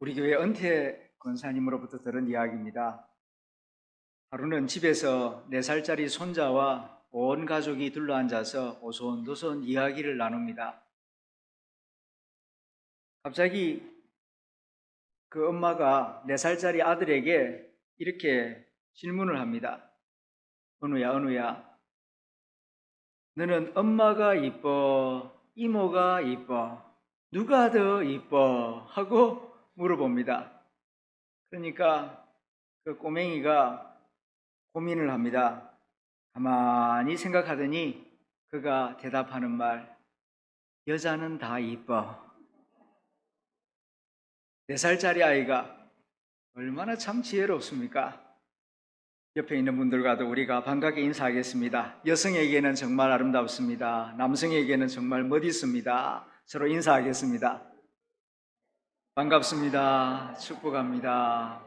우리 교회 은퇴 권사님으로부터 들은 이야기입니다. 하루는 집에서 4살짜리 손자와 온 가족이 둘러앉아서 오손도손 이야기를 나눕니다. 갑자기 그 엄마가 4살짜리 아들에게 이렇게 질문을 합니다. 은우야, 너는 엄마가 이뻐, 이모가 이뻐, 누가 더 이뻐? 하고 물어봅니다. 그러니까 그 꼬맹이가 고민을 합니다. 가만히 생각하더니 그가 대답하는 말, 여자는 다 이뻐. 4살짜리 아이가 얼마나 참 지혜롭습니까? 옆에 있는 분들과도 우리가 반갑게 인사하겠습니다. 여성에게는 정말 아름답습니다. 남성에게는 정말 멋있습니다. 서로 인사하겠습니다. 반갑습니다. 축복합니다.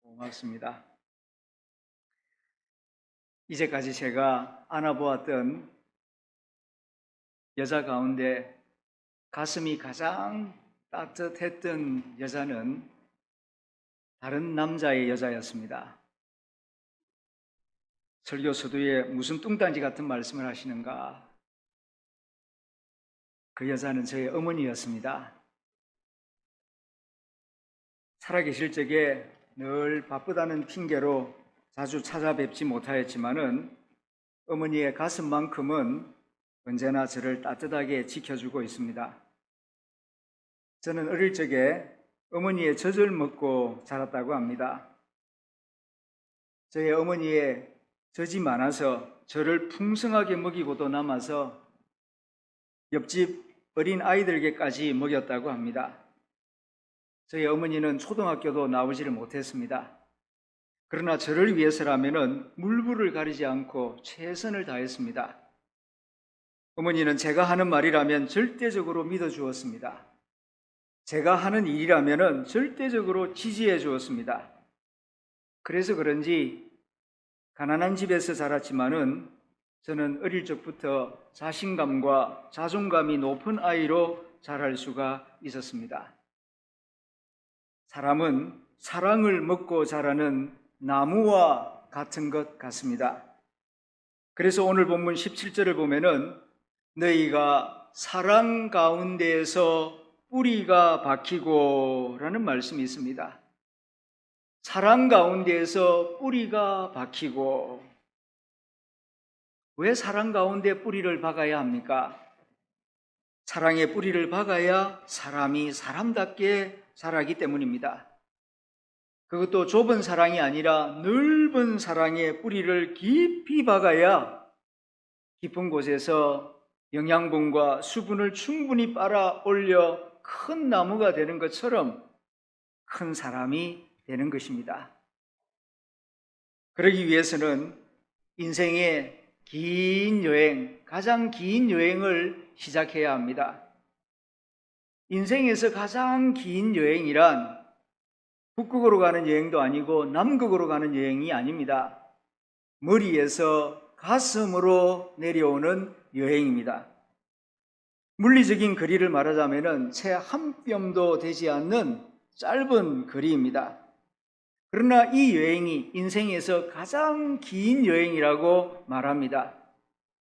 고맙습니다. 이제까지 제가 안아보았던 여자 가운데 가슴이 가장 따뜻했던 여자는 다른 남자의 여자였습니다. 설교 서두에 무슨 뚱딴지 같은 말씀을 하시는가? 그 여자는 저의 어머니였습니다. 살아계실 적에 늘 바쁘다는 핑계로 자주 찾아뵙지 못하였지만은 어머니의 가슴만큼은 언제나 저를 따뜻하게 지켜주고 있습니다. 저는 어릴 적에 어머니의 젖을 먹고 자랐다고 합니다. 저희 어머니의 젖이 많아서 저를 풍성하게 먹이고도 남아서 옆집 어린 아이들에게까지 먹였다고 합니다. 저희 어머니는 초등학교도 나오지를 못했습니다. 그러나 저를 위해서라면 물불을 가리지 않고 최선을 다했습니다. 어머니는 제가 하는 말이라면 절대적으로 믿어주었습니다. 제가 하는 일이라면 절대적으로 지지해 주었습니다. 그래서 그런지 가난한 집에서 자랐지만은 저는 어릴 적부터 자신감과 자존감이 높은 아이로 자랄 수가 있었습니다. 사람은 사랑을 먹고 자라는 나무와 같은 것 같습니다. 그래서 오늘 본문 17절을 보면은 너희가 사랑 가운데에서 뿌리가 박히고 라는 말씀이 있습니다. 사랑 가운데에서 뿌리가 박히고. 왜 사랑 가운데 뿌리를 박아야 합니까? 사랑의 뿌리를 박아야 사람이 사람답게 자라기 때문입니다. 그것도 좁은 사랑이 아니라 넓은 사랑의 뿌리를 깊이 박아야 깊은 곳에서 영양분과 수분을 충분히 빨아 올려 큰 나무가 되는 것처럼 큰 사람이 되는 것입니다. 그러기 위해서는 인생의 긴 여행, 가장 긴 여행을 시작해야 합니다. 인생에서 가장 긴 여행이란 북극으로 가는 여행도 아니고 남극으로 가는 여행이 아닙니다. 머리에서 가슴으로 내려오는 여행입니다. 물리적인 거리를 말하자면 채 한 뼘도 되지 않는 짧은 거리입니다. 그러나 이 여행이 인생에서 가장 긴 여행이라고 말합니다.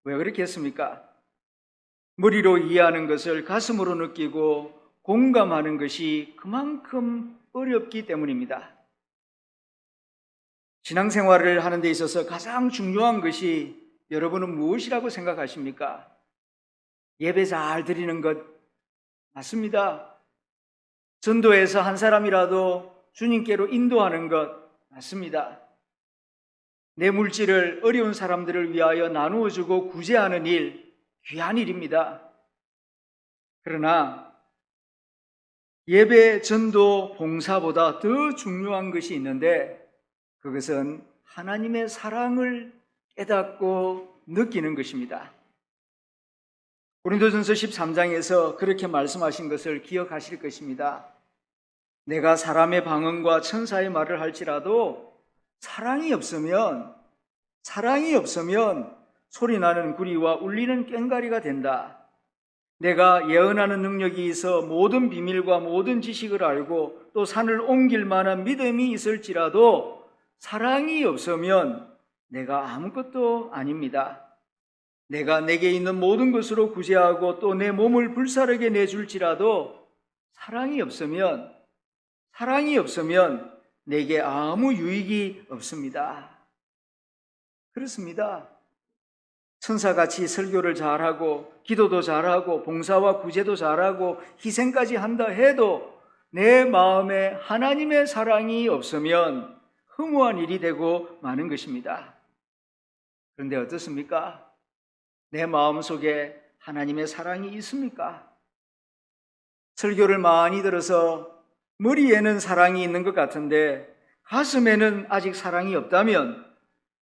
왜 그렇게 했습니까? 머리로 이해하는 것을 가슴으로 느끼고 공감하는 것이 그만큼 어렵기 때문입니다. 신앙생활을 하는 데 있어서 가장 중요한 것이 여러분은 무엇이라고 생각하십니까? 예배 잘 드리는 것 맞습니다. 전도에서 한 사람이라도 주님께로 인도하는 것 맞습니다. 내 물질을 어려운 사람들을 위하여 나누어 주고 구제하는 일 귀한 일입니다. 그러나 예배, 전도, 봉사보다 더 중요한 것이 있는데 그것은 하나님의 사랑을 깨닫고 느끼는 것입니다. 고린도전서 13장에서 그렇게 말씀하신 것을 기억하실 것입니다. 내가 사람의 방언과 천사의 말을 할지라도 사랑이 없으면 소리나는 구리와 울리는 꽹과리가 된다. 내가 예언하는 능력이 있어 모든 비밀과 모든 지식을 알고 또 산을 옮길 만한 믿음이 있을지라도 사랑이 없으면 내가 아무것도 아닙니다. 내가 내게 있는 모든 것으로 구제하고 또 내 몸을 불사르게 내줄지라도 사랑이 없으면 내게 아무 유익이 없습니다. 그렇습니다. 천사같이 설교를 잘하고 기도도 잘하고 봉사와 구제도 잘하고 희생까지 한다 해도 내 마음에 하나님의 사랑이 없으면 허무한 일이 되고 마는 것입니다. 그런데 어떻습니까? 내 마음속에 하나님의 사랑이 있습니까? 설교를 많이 들어서 머리에는 사랑이 있는 것 같은데 가슴에는 아직 사랑이 없다면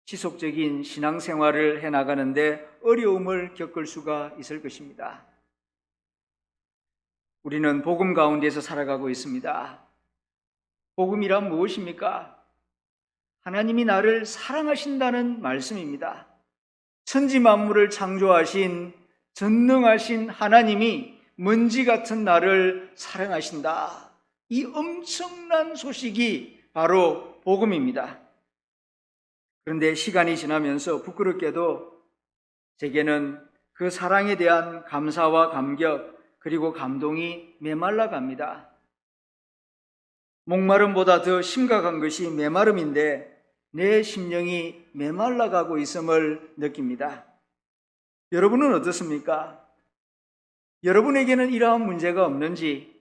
지속적인 신앙생활을 해나가는데 어려움을 겪을 수가 있을 것입니다. 우리는 복음 가운데서 살아가고 있습니다. 복음이란 무엇입니까? 하나님이 나를 사랑하신다는 말씀입니다. 천지 만물을 창조하신 전능하신 하나님이 먼지 같은 나를 사랑하신다. 이 엄청난 소식이 바로 복음입니다. 그런데 시간이 지나면서 부끄럽게도 제게는 그 사랑에 대한 감사와 감격 그리고 감동이 메말라 갑니다. 목마름보다 더 심각한 것이 메마름인데 내 심령이 메말라 가고 있음을 느낍니다. 여러분은 어떻습니까? 여러분에게는 이러한 문제가 없는지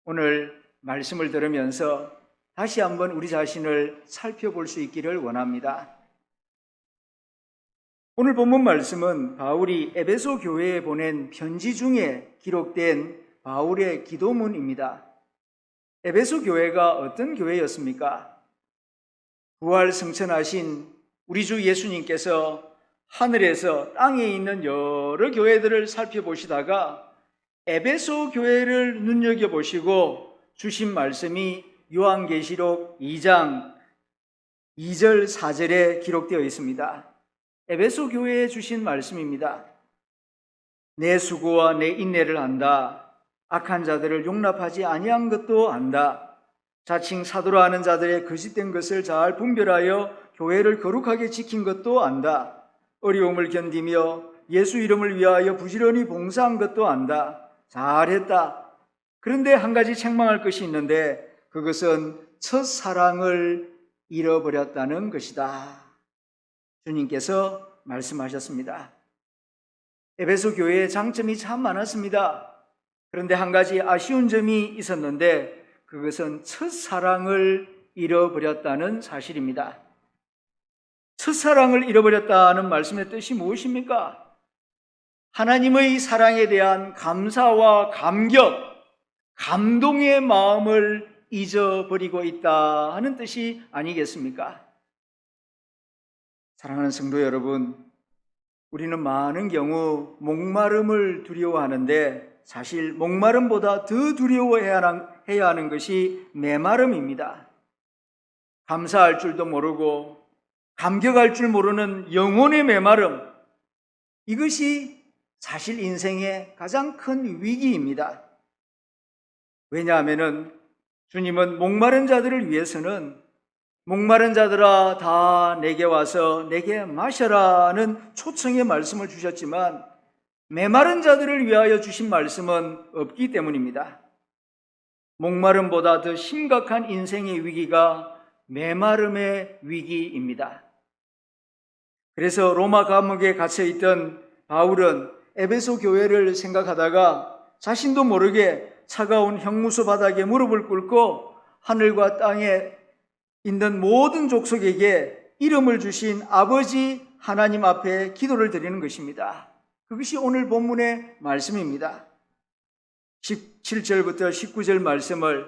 오늘 말씀을 들으면서 다시 한번 우리 자신을 살펴볼 수 있기를 원합니다. 오늘 본문 말씀은 바울이 에베소 교회에 보낸 편지 중에 기록된 바울의 기도문입니다. 에베소 교회가 어떤 교회였습니까? 부활 승천하신 우리 주 예수님께서 하늘에서 땅에 있는 여러 교회들을 살펴보시다가 에베소 교회를 눈여겨보시고 주신 말씀이 요한계시록 2장 2절 4절에 기록되어 있습니다. 에베소 교회에 주신 말씀입니다. 내 수고와 내 인내를 안다. 악한 자들을 용납하지 아니한 것도 안다. 자칭 사도라 하는 자들의 거짓된 것을 잘 분별하여 교회를 거룩하게 지킨 것도 안다. 어려움을 견디며 예수 이름을 위하여 부지런히 봉사한 것도 안다. 잘했다. 그런데 한 가지 책망할 것이 있는데 그것은 첫사랑을 잃어버렸다는 것이다. 주님께서 말씀하셨습니다. 에베소 교회의 장점이 참 많았습니다. 그런데 한 가지 아쉬운 점이 있었는데 그것은 첫사랑을 잃어버렸다는 사실입니다. 첫사랑을 잃어버렸다는 말씀의 뜻이 무엇입니까? 하나님의 사랑에 대한 감사와 감격, 감동의 마음을 잊어버리고 있다 하는 뜻이 아니겠습니까? 사랑하는 성도 여러분, 우리는 많은 경우 목마름을 두려워하는데 사실 목마름보다 더 두려워해야 하는 것이 메마름입니다. 감사할 줄도 모르고 감격할 줄 모르는 영혼의 메마름, 이것이 사실 인생의 가장 큰 위기입니다. 왜냐하면 주님은 목마른 자들을 위해서는 목마른 자들아 다 내게 와서 내게 마셔라는 초청의 말씀을 주셨지만 메마른 자들을 위하여 주신 말씀은 없기 때문입니다. 목마름보다 더 심각한 인생의 위기가 메마름의 위기입니다. 그래서 로마 감옥에 갇혀있던 바울은 에베소 교회를 생각하다가 자신도 모르게 차가운 형무소 바닥에 무릎을 꿇고 하늘과 땅에 있는 모든 족속에게 이름을 주신 아버지 하나님 앞에 기도를 드리는 것입니다. 그것이 오늘 본문의 말씀입니다. 17절부터 19절 말씀을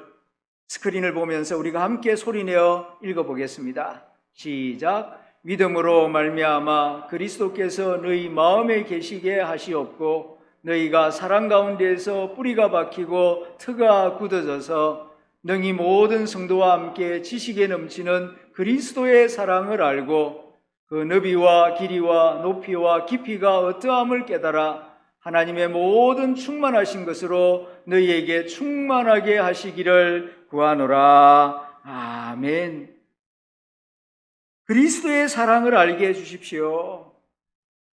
스크린을 보면서 우리가 함께 소리내어 읽어보겠습니다. 시작. 믿음으로 말미암아 그리스도께서 너희 마음에 계시게 하시옵고 너희가 사랑 가운데에서 뿌리가 박히고 터가 굳어져서 능히 모든 성도와 함께 지식에 넘치는 그리스도의 사랑을 알고 그 너비와 길이와 높이와 깊이가 어떠함을 깨달아 하나님의 모든 충만하신 것으로 너희에게 충만하게 하시기를 구하노라. 아멘. 그리스도의 사랑을 알게 해주십시오.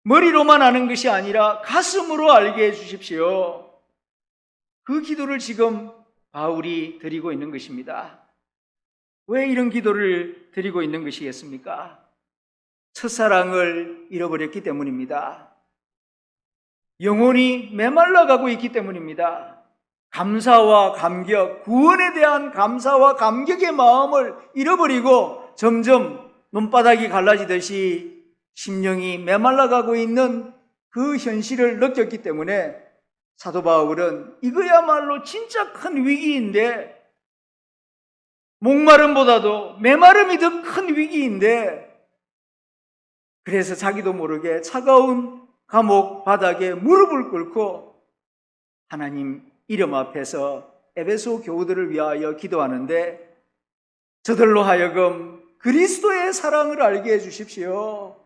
머리로만 아는 것이 아니라 가슴으로 알게 해주십시오. 그 기도를 지금 바울이 드리고 있는 것입니다. 왜 이런 기도를 드리고 있는 것이겠습니까? 첫사랑을 잃어버렸기 때문입니다. 영혼이 메말라가고 있기 때문입니다. 감사와 감격, 구원에 대한 감사와 감격의 마음을 잃어버리고 점점 눈바닥이 갈라지듯이 심령이 메말라가고 있는 그 현실을 느꼈기 때문에 사도 바울은 이거야말로 진짜 큰 위기인데, 목마름보다도 메마름이 더 큰 위기인데, 그래서 자기도 모르게 차가운 감옥 바닥에 무릎을 꿇고 하나님 이름 앞에서 에베소 교우들을 위하여 기도하는데, 저들로 하여금 그리스도의 사랑을 알게 해주십시오.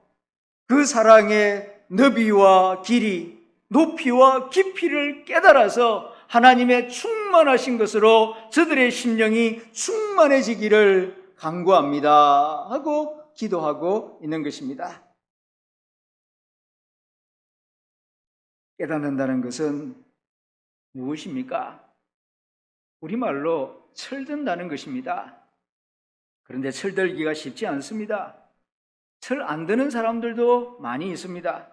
그 사랑의 너비와 길이, 높이와 깊이를 깨달아서 하나님의 충만하신 것으로 저들의 심령이 충만해지기를 간구합니다 하고 기도하고 있는 것입니다. 깨닫는다는 것은 무엇입니까? 우리말로 철든다는 것입니다. 그런데 철들기가 쉽지 않습니다. 철 안 드는 사람들도 많이 있습니다.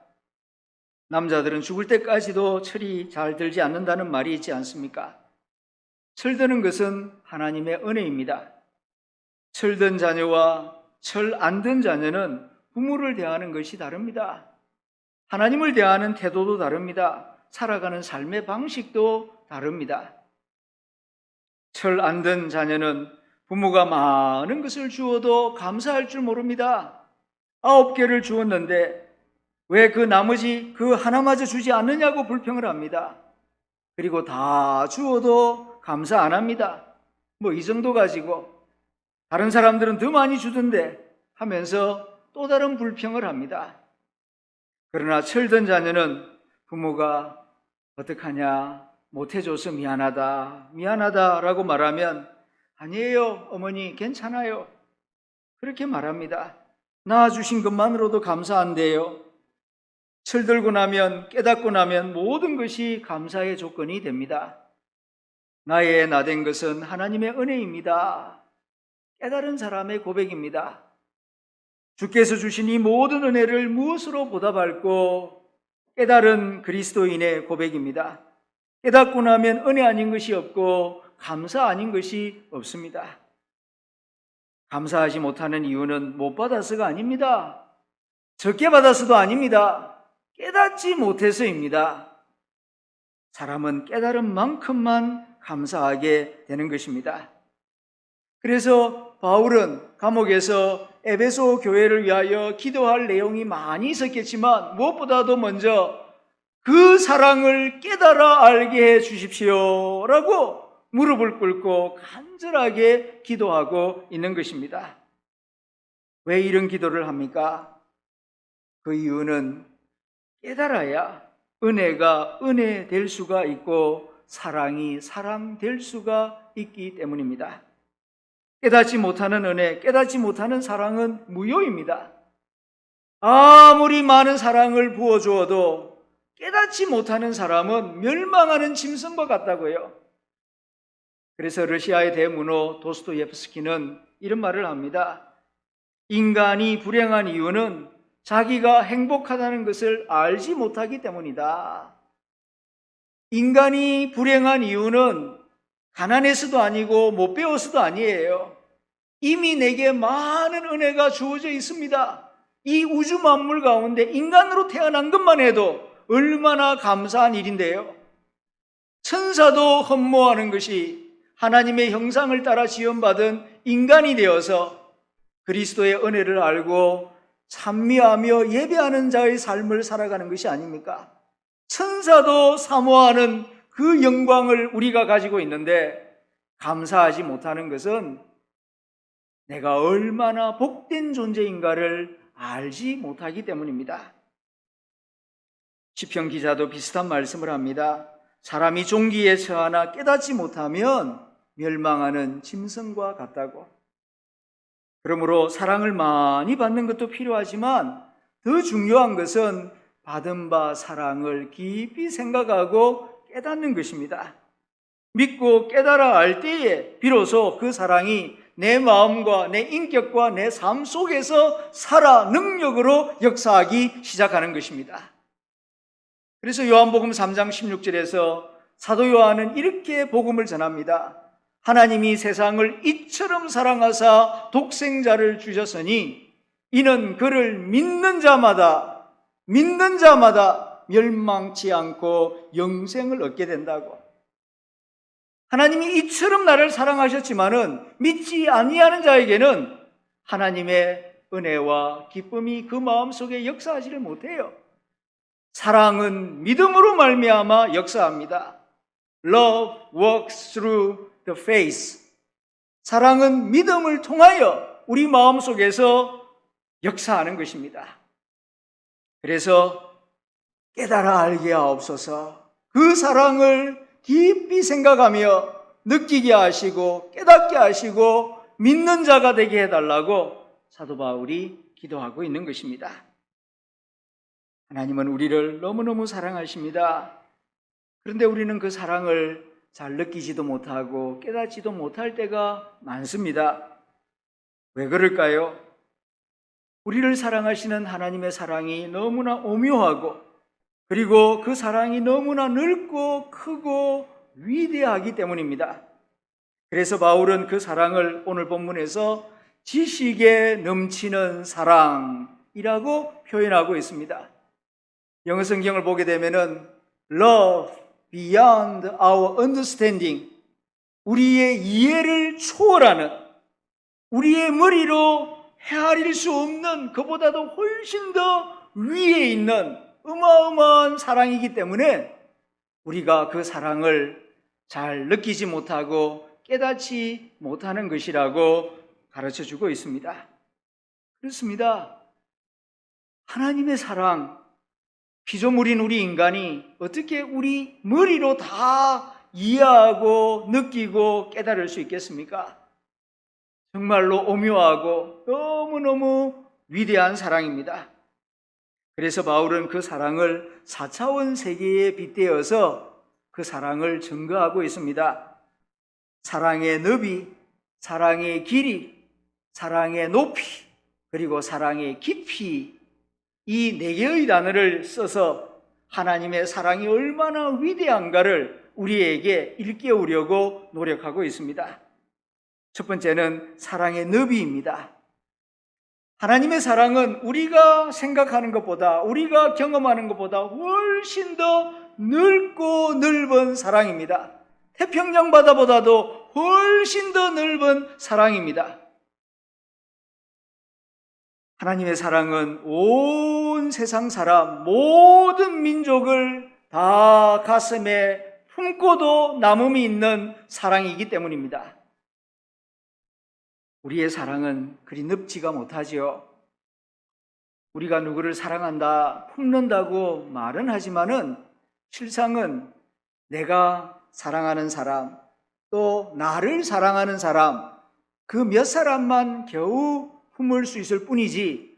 남자들은 죽을 때까지도 철이 잘 들지 않는다는 말이 있지 않습니까? 철드는 것은 하나님의 은혜입니다. 철든 자녀와 철 안 든 자녀는 부모를 대하는 것이 다릅니다. 하나님을 대하는 태도도 다릅니다. 살아가는 삶의 방식도 다릅니다. 철 안 든 자녀는 부모가 많은 것을 주어도 감사할 줄 모릅니다. 9개를 주었는데 왜 그 나머지 그 하나마저 주지 않느냐고 불평을 합니다. 그리고 다 주어도 감사 안 합니다. 뭐 이 정도 가지고 다른 사람들은 더 많이 주던데 하면서 또 다른 불평을 합니다. 그러나 철든 자녀는 부모가 어떡하냐, 못해줘서 미안하다 라고 말하면 아니에요 어머니 괜찮아요 그렇게 말합니다. 낳아주신 것만으로도 감사한데요. 철들고 나면, 깨닫고 나면 모든 것이 감사의 조건이 됩니다. 나의 나된 것은 하나님의 은혜입니다. 깨달은 사람의 고백입니다. 주께서 주신 이 모든 은혜를 무엇으로 보답할고 깨달은 그리스도인의 고백입니다. 깨닫고 나면 은혜 아닌 것이 없고 감사 아닌 것이 없습니다. 감사하지 못하는 이유는 못 받아서가 아닙니다. 적게 받아서도 아닙니다. 깨닫지 못해서입니다. 사람은 깨달은 만큼만 감사하게 되는 것입니다. 그래서 바울은 감옥에서 에베소 교회를 위하여 기도할 내용이 많이 있었겠지만 무엇보다도 먼저 그 사랑을 깨달아 알게 해 주십시오 라고 무릎을 꿇고 간절하게 기도하고 있는 것입니다. 왜 이런 기도를 합니까? 그 이유는 깨달아야 은혜가 은혜 될 수가 있고 사랑이 사랑 될 수가 있기 때문입니다. 깨닫지 못하는 은혜, 깨닫지 못하는 사랑은 무효입니다. 아무리 많은 사랑을 부어주어도 깨닫지 못하는 사람은 멸망하는 짐승과 같다고요. 그래서 러시아의 대문호 도스토옙스키는 이런 말을 합니다. 인간이 불행한 이유는 자기가 행복하다는 것을 알지 못하기 때문이다. 인간이 불행한 이유는 가난해서도 아니고 못 배워서도 아니에요. 이미 내게 많은 은혜가 주어져 있습니다. 이 우주 만물 가운데 인간으로 태어난 것만 해도 얼마나 감사한 일인데요. 천사도 흠모하는 것이 하나님의 형상을 따라 지음받은 인간이 되어서 그리스도의 은혜를 알고 찬미하며 예배하는 자의 삶을 살아가는 것이 아닙니까? 천사도 사모하는 그 영광을 우리가 가지고 있는데 감사하지 못하는 것은 내가 얼마나 복된 존재인가를 알지 못하기 때문입니다. 시편 기자도 비슷한 말씀을 합니다. 사람이 종기에 처하나 깨닫지 못하면 멸망하는 짐승과 같다고. 그러므로 사랑을 많이 받는 것도 필요하지만 더 중요한 것은 받은 바 사랑을 깊이 생각하고 깨닫는 것입니다. 믿고 깨달아 알 때에 비로소 그 사랑이 내 마음과 내 인격과 내 삶 속에서 살아 능력으로 역사하기 시작하는 것입니다. 그래서 요한복음 3장 16절에서 사도 요한은 이렇게 복음을 전합니다. 하나님이 세상을 이처럼 사랑하사 독생자를 주셨으니 이는 그를 믿는 자마다 멸망치 않고 영생을 얻게 된다고. 하나님이 이처럼 나를 사랑하셨지만은 믿지 아니하는 자에게는 하나님의 은혜와 기쁨이 그 마음속에 역사하지를 못해요. 사랑은 믿음으로 말미암아 역사합니다. Love works through the faith. 사랑은 믿음을 통하여 우리 마음속에서 역사하는 것입니다. 그래서 깨달아 알게 하옵소서. 그 사랑을 깊이 생각하며 느끼게 하시고 깨닫게 하시고 믿는 자가 되게 해달라고 사도 바울이 기도하고 있는 것입니다. 하나님은 우리를 너무너무 사랑하십니다. 그런데 우리는 그 사랑을 잘 느끼지도 못하고 깨닫지도 못할 때가 많습니다. 왜 그럴까요? 우리를 사랑하시는 하나님의 사랑이 너무나 오묘하고 그리고 그 사랑이 너무나 넓고 크고 위대하기 때문입니다. 그래서 바울은 그 사랑을 오늘 본문에서 지식에 넘치는 사랑이라고 표현하고 있습니다. 영어 성경을 보게 되면은 Love beyond our understanding, 우리의 이해를 초월하는, 우리의 머리로 헤아릴 수 없는 그보다도 훨씬 더 위에 있는 어마어마한 사랑이기 때문에 우리가 그 사랑을 잘 느끼지 못하고 깨닫지 못하는 것이라고 가르쳐주고 있습니다. 그렇습니다. 하나님의 사랑, 피조물인 우리 인간이 어떻게 우리 머리로 다 이해하고 느끼고 깨달을 수 있겠습니까? 정말로 오묘하고 너무너무 위대한 사랑입니다. 그래서 바울은 그 사랑을 4차원 세계에 빗대어서 그 사랑을 증거하고 있습니다. 사랑의 너비, 사랑의 길이, 사랑의 높이, 그리고 사랑의 깊이, 이 4개의 단어를 써서 하나님의 사랑이 얼마나 위대한가를 우리에게 일깨우려고 노력하고 있습니다. 첫 번째는 사랑의 너비입니다. 하나님의 사랑은 우리가 생각하는 것보다, 우리가 경험하는 것보다 훨씬 더 넓고 넓은 사랑입니다. 태평양 바다보다도 훨씬 더 넓은 사랑입니다. 하나님의 사랑은 온 세상 사람, 모든 민족을 다 가슴에 품고도 남음이 있는 사랑이기 때문입니다. 우리의 사랑은 그리 넓지가 못하지요. 우리가 누구를 사랑한다, 품는다고 말은 하지만은 실상은 내가 사랑하는 사람, 또 나를 사랑하는 사람, 그 몇 사람만 겨우 품을 수 있을 뿐이지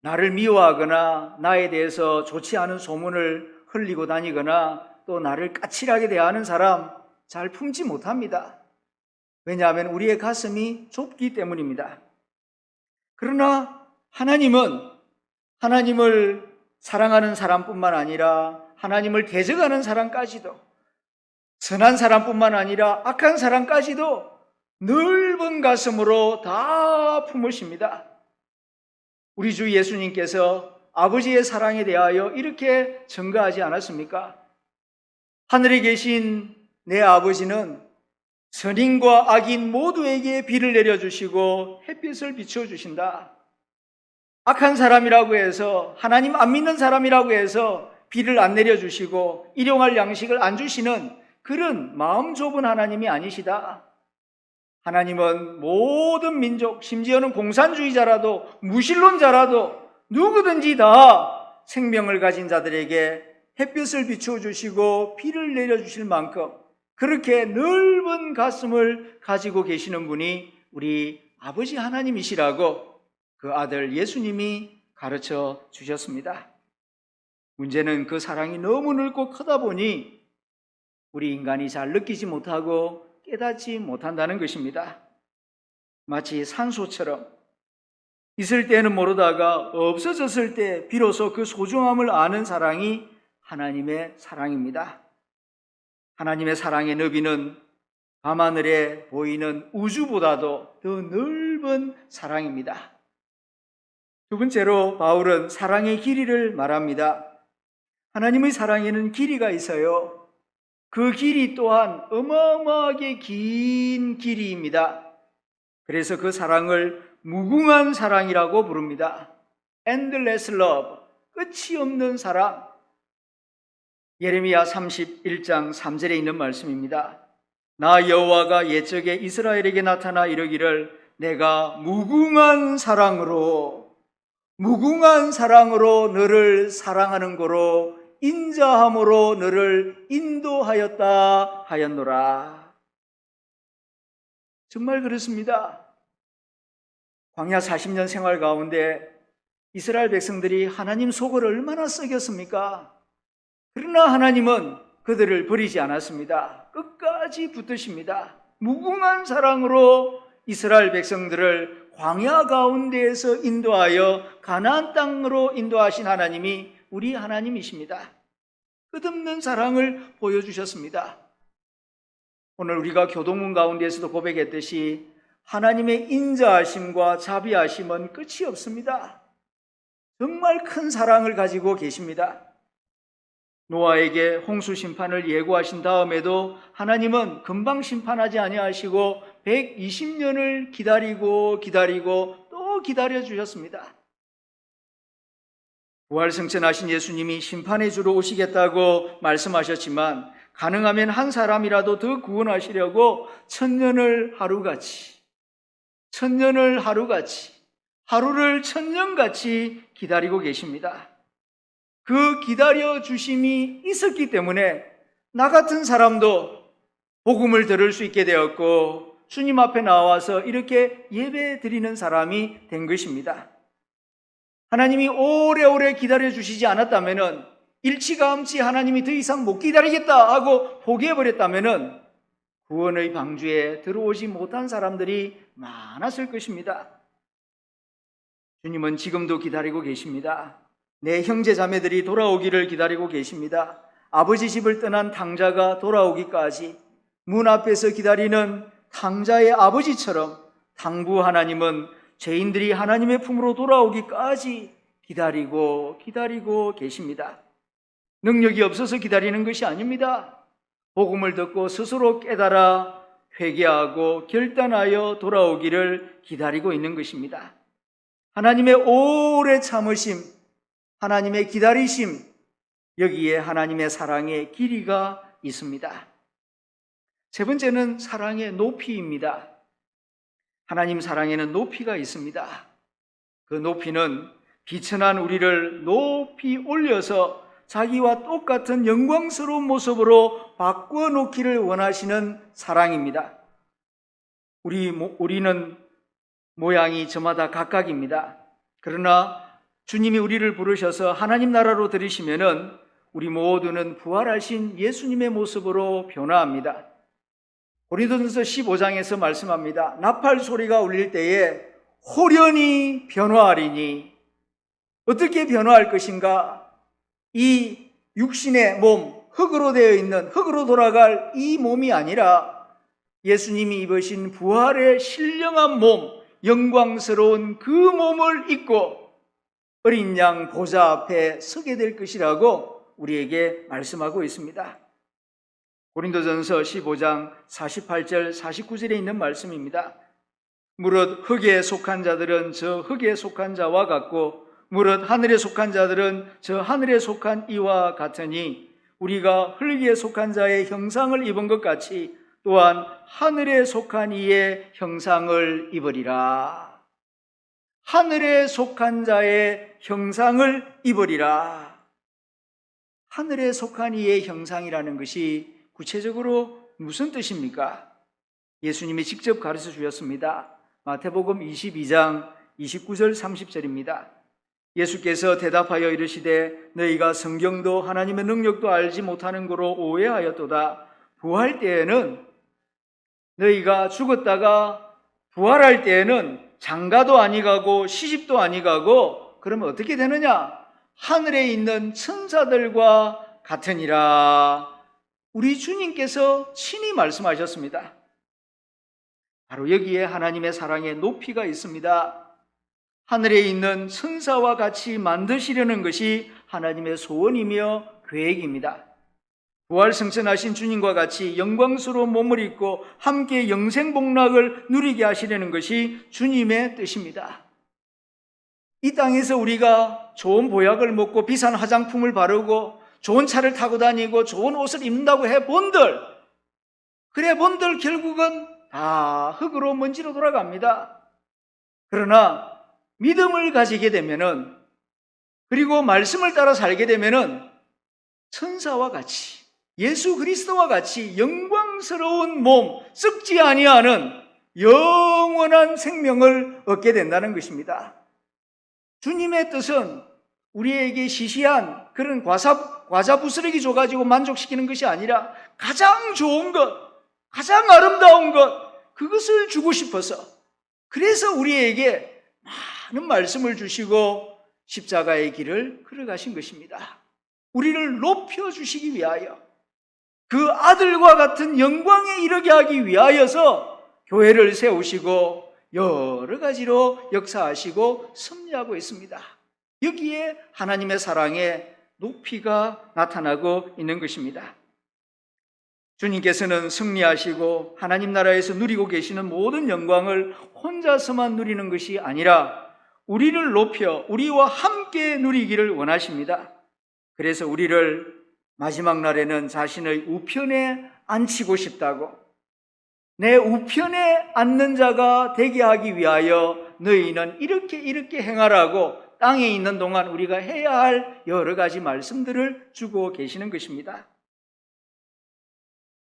나를 미워하거나 나에 대해서 좋지 않은 소문을 흘리고 다니거나 또 나를 까칠하게 대하는 사람 잘 품지 못합니다. 왜냐하면 우리의 가슴이 좁기 때문입니다. 그러나 하나님은 하나님을 사랑하는 사람뿐만 아니라 하나님을 대적하는 사람까지도, 선한 사람뿐만 아니라 악한 사람까지도 넓은 가슴으로 다 품으십니다. 우리 주 예수님께서 아버지의 사랑에 대하여 이렇게 증거하지 않았습니까? 하늘에 계신 내 아버지는 선인과 악인 모두에게 비를 내려주시고 햇빛을 비춰주신다. 악한 사람이라고 해서, 하나님 안 믿는 사람이라고 해서 비를 안 내려주시고 일용할 양식을 안 주시는 그런 마음 좁은 하나님이 아니시다. 하나님은 모든 민족, 심지어는 공산주의자라도 무신론자라도 누구든지 다 생명을 가진 자들에게 햇볕을 비추어 주시고 비를 내려주실 만큼 그렇게 넓은 가슴을 가지고 계시는 분이 우리 아버지 하나님이시라고 그 아들 예수님이 가르쳐 주셨습니다. 문제는 그 사랑이 너무 넓고 크다 보니 우리 인간이 잘 느끼지 못하고 깨닫지 못한다는 것입니다. 마치 산소처럼 있을 때는 모르다가 없어졌을 때 비로소 그 소중함을 아는 사랑이 하나님의 사랑입니다. 하나님의 사랑의 너비는 밤하늘에 보이는 우주보다도 더 넓은 사랑입니다. 두 번째로 바울은 사랑의 길이를 말합니다. 하나님의 사랑에는 길이가 있어요. 그 길이 또한 어마어마하게 긴 길이입니다. 그래서 그 사랑을 무궁한 사랑이라고 부릅니다. Endless love, 끝이 없는 사랑. 예레미야 31장 3절에 있는 말씀입니다. 나 여호와가 옛적에 이스라엘에게 나타나 이르기를 내가 무궁한 사랑으로 너를 사랑하는 고로 인자함으로 너를 인도하였다 하였노라. 정말 그렇습니다. 광야 40년 생활 가운데 이스라엘 백성들이 하나님 속을 얼마나 썩였습니까? 그러나 하나님은 그들을 버리지 않았습니다. 끝까지 붙드십니다. 무궁한 사랑으로 이스라엘 백성들을 광야 가운데에서 인도하여 가나안 땅으로 인도하신 하나님이 우리 하나님이십니다. 끝없는 사랑을 보여주셨습니다. 오늘 우리가 교동문 가운데에서도 고백했듯이 하나님의 인자하심과 자비하심은 끝이 없습니다. 정말 큰 사랑을 가지고 계십니다. 노아에게 홍수 심판을 예고하신 다음에도 하나님은 금방 심판하지 아니하시고 120년을 기다리고 또 기다려 주셨습니다. 부활승천하신 예수님이 심판의 주로 오시겠다고 말씀하셨지만 가능하면 한 사람이라도 더 구원하시려고 천년을 하루같이 하루를 천년같이 기다리고 계십니다. 그 기다려 주심이 있었기 때문에 나 같은 사람도 복음을 들을 수 있게 되었고 주님 앞에 나와서 이렇게 예배 드리는 사람이 된 것입니다. 하나님이 오래오래 기다려 주시지 않았다면 일찌감치 하나님이 더 이상 못 기다리겠다 하고 포기해버렸다면 구원의 방주에 들어오지 못한 사람들이 많았을 것입니다. 주님은 지금도 기다리고 계십니다. 내 형제 자매들이 돌아오기를 기다리고 계십니다. 아버지 집을 떠난 탕자가 돌아오기까지 문 앞에서 기다리는 탕자의 아버지처럼 탕부 하나님은 죄인들이 하나님의 품으로 돌아오기까지 기다리고 계십니다. 능력이 없어서 기다리는 것이 아닙니다. 복음을 듣고 스스로 깨달아 회개하고 결단하여 돌아오기를 기다리고 있는 것입니다. 하나님의 오래 참으심, 하나님의 기다리심, 여기에 하나님의 사랑의 길이가 있습니다. 세 번째는 사랑의 높이입니다. 하나님 사랑에는 높이가 있습니다. 그 높이는 비천한 우리를 높이 올려서 자기와 똑같은 영광스러운 모습으로 바꿔놓기를 원하시는 사랑입니다. 우리는 모양이 저마다 각각입니다. 그러나 주님이 우리를 부르셔서 하나님 나라로 들이시면은 우리 모두는 부활하신 예수님의 모습으로 변화합니다. 고린도전서 15장에서 말씀합니다. 나팔 소리가 울릴 때에 호련히 변화하리니 어떻게 변화할 것인가? 이 육신의 몸, 흙으로 되어 있는 흙으로 돌아갈 이 몸이 아니라 예수님이 입으신 부활의 신령한 몸, 영광스러운 그 몸을 입고 어린 양 보좌 앞에 서게 될 것이라고 우리에게 말씀하고 있습니다. 고린도전서 15장 48절 49절에 있는 말씀입니다. 무릇 흙에 속한 자들은 저 흙에 속한 자와 같고 무릇 하늘에 속한 자들은 저 하늘에 속한 이와 같으니 우리가 흙에 속한 자의 형상을 입은 것 같이 또한 하늘에 속한 이의 형상을 입으리라. 하늘에 속한 자의 형상을 입으리라. 하늘에 속한 이의 형상이라는 것이 구체적으로 무슨 뜻입니까? 예수님이 직접 가르쳐 주셨습니다. 마태복음 22장 29절 30절입니다. 예수께서 대답하여 이르시되 너희가 성경도 하나님의 능력도 알지 못하는 거로 오해하였도다. 부활 때에는 너희가 죽었다가 부활할 때에는 장가도 아니가고 시집도 아니가고 그러면 어떻게 되느냐? 하늘에 있는 천사들과 같으니라. 우리 주님께서 친히 말씀하셨습니다. 바로 여기에 하나님의 사랑의 높이가 있습니다. 하늘에 있는 천사와 같이 만드시려는 것이 하나님의 소원이며 계획입니다. 부활 승천하신 주님과 같이 영광스러운 몸을 입고 함께 영생복락을 누리게 하시려는 것이 주님의 뜻입니다. 이 땅에서 우리가 좋은 보약을 먹고 비싼 화장품을 바르고 좋은 차를 타고 다니고 좋은 옷을 입는다고 해본들, 그래 본들 결국은 다 흙으로 먼지로 돌아갑니다. 그러나 믿음을 가지게 되면은, 그리고 말씀을 따라 살게 되면은 천사와 같이, 예수 그리스도와 같이 영광스러운 몸, 썩지 아니하는 영원한 생명을 얻게 된다는 것입니다. 주님의 뜻은 우리에게 시시한 그런 과자 부스러기 줘가지고 만족시키는 것이 아니라 가장 좋은 것, 가장 아름다운 것, 그것을 주고 싶어서, 그래서 우리에게 많은 말씀을 주시고 십자가의 길을 걸어가신 것입니다. 우리를 높여주시기 위하여, 그 아들과 같은 영광에 이르게 하기 위하여서 교회를 세우시고 여러 가지로 역사하시고 섭리하고 있습니다. 여기에 하나님의 사랑의 높이가 나타나고 있는 것입니다. 주님께서는 승리하시고 하나님 나라에서 누리고 계시는 모든 영광을 혼자서만 누리는 것이 아니라 우리를 높여 우리와 함께 누리기를 원하십니다. 그래서 우리를 마지막 날에는 자신의 우편에 앉히고 싶다고, 내 우편에 앉는 자가 되게 하기 위하여 너희는 이렇게 행하라고 땅에 있는 동안 우리가 해야 할 여러 가지 말씀들을 주고 계시는 것입니다.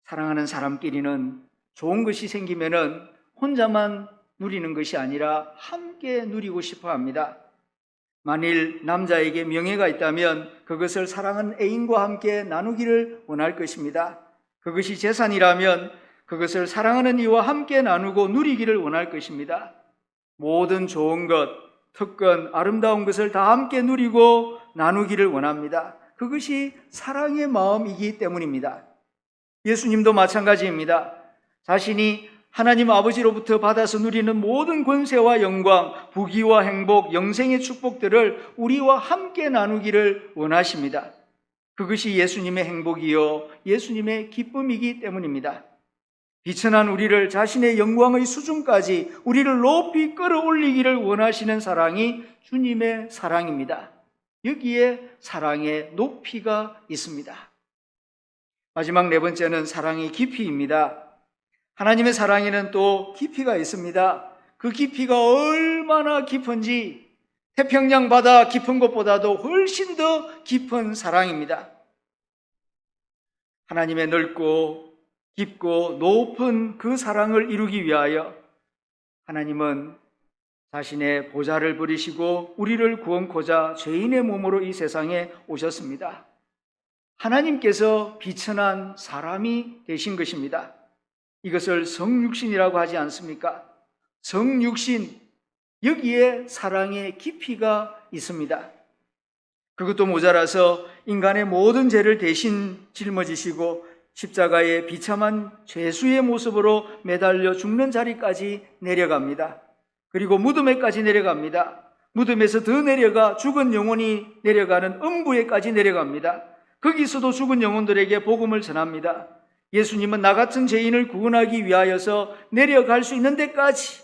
사랑하는 사람끼리는 좋은 것이 생기면은 혼자만 누리는 것이 아니라 함께 누리고 싶어 합니다. 만일 남자에게 명예가 있다면 그것을 사랑하는 애인과 함께 나누기를 원할 것입니다. 그것이 재산이라면 그것을 사랑하는 이와 함께 나누고 누리기를 원할 것입니다. 모든 좋은 것, 특권, 아름다운 것을 다 함께 누리고 나누기를 원합니다. 그것이 사랑의 마음이기 때문입니다. 예수님도 마찬가지입니다. 자신이 하나님 아버지로부터 받아서 누리는 모든 권세와 영광, 부귀와 행복, 영생의 축복들을 우리와 함께 나누기를 원하십니다. 그것이 예수님의 행복이요 예수님의 기쁨이기 때문입니다. 비천한 우리를 자신의 영광의 수준까지 우리를 높이 끌어올리기를 원하시는 사랑이 주님의 사랑입니다. 여기에 사랑의 높이가 있습니다. 마지막 네 번째는 사랑의 깊이입니다. 하나님의 사랑에는 또 깊이가 있습니다. 그 깊이가 얼마나 깊은지 태평양 바다 깊은 것보다도 훨씬 더 깊은 사랑입니다. 하나님의 넓고 깊고 높은 그 사랑을 이루기 위하여 하나님은 자신의 보좌를 버리시고 우리를 구원코자 죄인의 몸으로 이 세상에 오셨습니다. 하나님께서 비천한 사람이 되신 것입니다. 이것을 성육신이라고 하지 않습니까? 성육신, 여기에 사랑의 깊이가 있습니다. 그것도 모자라서 인간의 모든 죄를 대신 짊어지시고 십자가에 비참한 죄수의 모습으로 매달려 죽는 자리까지 내려갑니다. 그리고 무덤에까지 내려갑니다. 무덤에서 더 내려가 죽은 영혼이 내려가는 음부에까지 내려갑니다. 거기서도 죽은 영혼들에게 복음을 전합니다. 예수님은 나 같은 죄인을 구원하기 위하여서 내려갈 수 있는 데까지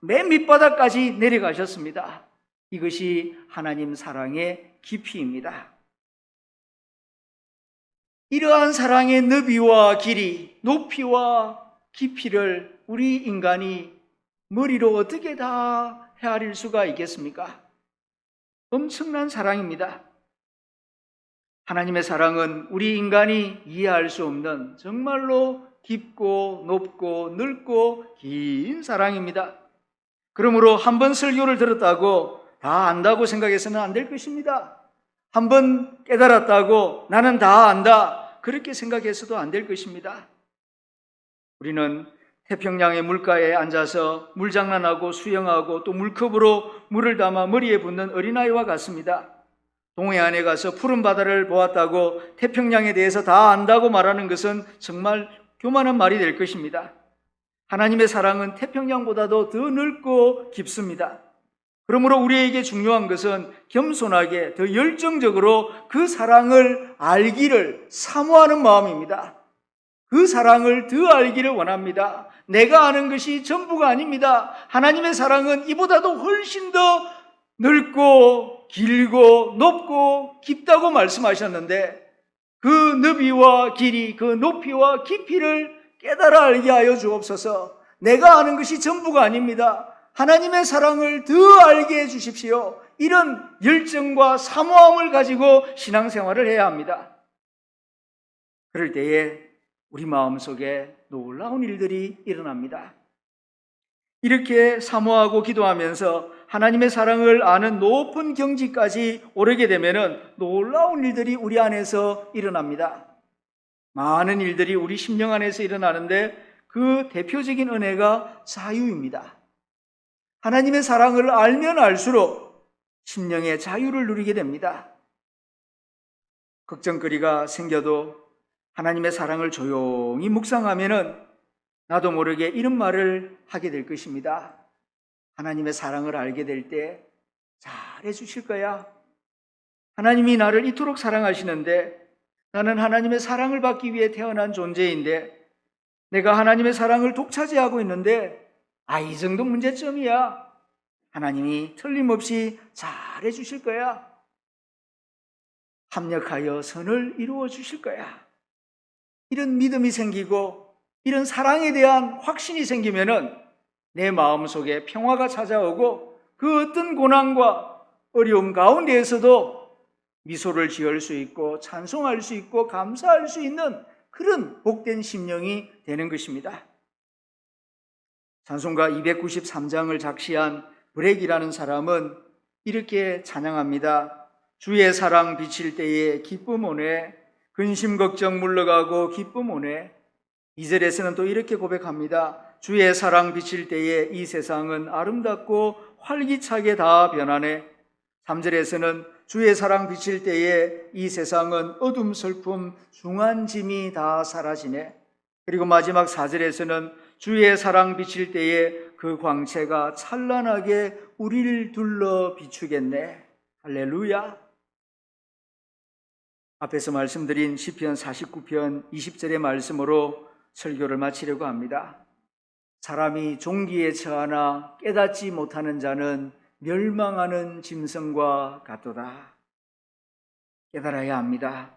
맨 밑바닥까지 내려가셨습니다. 이것이 하나님 사랑의 깊이입니다. 이러한 사랑의 너비와 길이, 높이와 깊이를 우리 인간이 머리로 어떻게 다 헤아릴 수가 있겠습니까? 엄청난 사랑입니다. 하나님의 사랑은 우리 인간이 이해할 수 없는 정말로 깊고 높고 넓고 긴 사랑입니다. 그러므로 한 번 설교를 들었다고 다 안다고 생각해서는 안 될 것입니다. 한 번 깨달았다고 나는 다 안다, 그렇게 생각해서도 안 될 것입니다. 우리는 태평양의 물가에 앉아서 물장난하고 수영하고 또 물컵으로 물을 담아 머리에 붓는 어린아이와 같습니다. 동해안에 가서 푸른 바다를 보았다고 태평양에 대해서 다 안다고 말하는 것은 정말 교만한 말이 될 것입니다. 하나님의 사랑은 태평양보다도 더 넓고 깊습니다. 그러므로 우리에게 중요한 것은 겸손하게 더 열정적으로 그 사랑을 알기를 사모하는 마음입니다. 그 사랑을 더 알기를 원합니다. 내가 아는 것이 전부가 아닙니다. 하나님의 사랑은 이보다도 훨씬 더 넓고 길고 높고 깊다고 말씀하셨는데, 그 너비와 길이, 그 높이와 깊이를 깨달아 알게 하여 주옵소서. 내가 아는 것이 전부가 아닙니다. 하나님의 사랑을 더 알게 해 주십시오. 이런 열정과 사모함을 가지고 신앙생활을 해야 합니다. 그럴 때에 우리 마음속에 놀라운 일들이 일어납니다. 이렇게 사모하고 기도하면서 하나님의 사랑을 아는 높은 경지까지 오르게 되면 놀라운 일들이 우리 안에서 일어납니다. 많은 일들이 우리 심령 안에서 일어나는데 그 대표적인 은혜가 자유입니다. 하나님의 사랑을 알면 알수록 심령의 자유를 누리게 됩니다. 걱정거리가 생겨도 하나님의 사랑을 조용히 묵상하면은 나도 모르게 이런 말을 하게 될 것입니다. 하나님의 사랑을 알게 될 때 잘해 주실 거야. 하나님이 나를 이토록 사랑하시는데 나는 하나님의 사랑을 받기 위해 태어난 존재인데 내가 하나님의 사랑을 독차지하고 있는데 이 정도 문제점이야. 하나님이 틀림없이 잘해 주실 거야. 합력하여 선을 이루어 주실 거야. 이런 믿음이 생기고 이런 사랑에 대한 확신이 생기면은 내 마음속에 평화가 찾아오고 그 어떤 고난과 어려움 가운데에서도 미소를 지을 수 있고 찬송할 수 있고 감사할 수 있는 그런 복된 심령이 되는 것입니다. 찬송가 293장을 작시한 브렉이라는 사람은 이렇게 찬양합니다. 주의 사랑 비칠 때에 기쁨 오네, 근심 걱정 물러가고 기쁨 오네. 2절에서는 또 이렇게 고백합니다. 주의 사랑 비칠 때에 이 세상은 아름답고 활기차게 다 변하네. 3절에서는 주의 사랑 비칠 때에 이 세상은 어둠 슬픔 중한 짐이 다 사라지네. 그리고 마지막 4절에서는 주의 사랑 비칠 때에 그 광채가 찬란하게 우리를 둘러 비추겠네. 할렐루야. 앞에서 말씀드린 시편 49편 20절의 말씀으로 설교를 마치려고 합니다. 사람이 종기에 처하나 깨닫지 못하는 자는 멸망하는 짐승과 같도다. 깨달아야 합니다.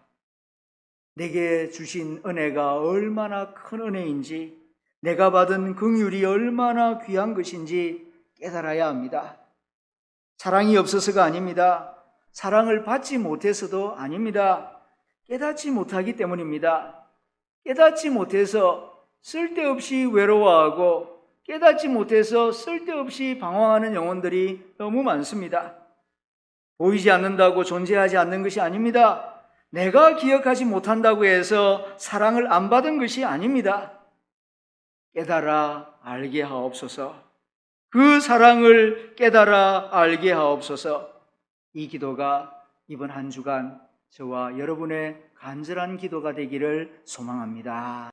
내게 주신 은혜가 얼마나 큰 은혜인지, 내가 받은 긍휼이 얼마나 귀한 것인지 깨달아야 합니다. 사랑이 없어서가 아닙니다. 사랑을 받지 못해서도 아닙니다. 깨닫지 못하기 때문입니다. 깨닫지 못해서 쓸데없이 외로워하고 깨닫지 못해서 쓸데없이 방황하는 영혼들이 너무 많습니다. 보이지 않는다고 존재하지 않는 것이 아닙니다. 내가 기억하지 못한다고 해서 사랑을 안 받은 것이 아닙니다. 깨달아 알게 하옵소서. 그 사랑을 깨달아 알게 하옵소서. 이 기도가 이번 한 주간 저와 여러분의 간절한 기도가 되기를 소망합니다.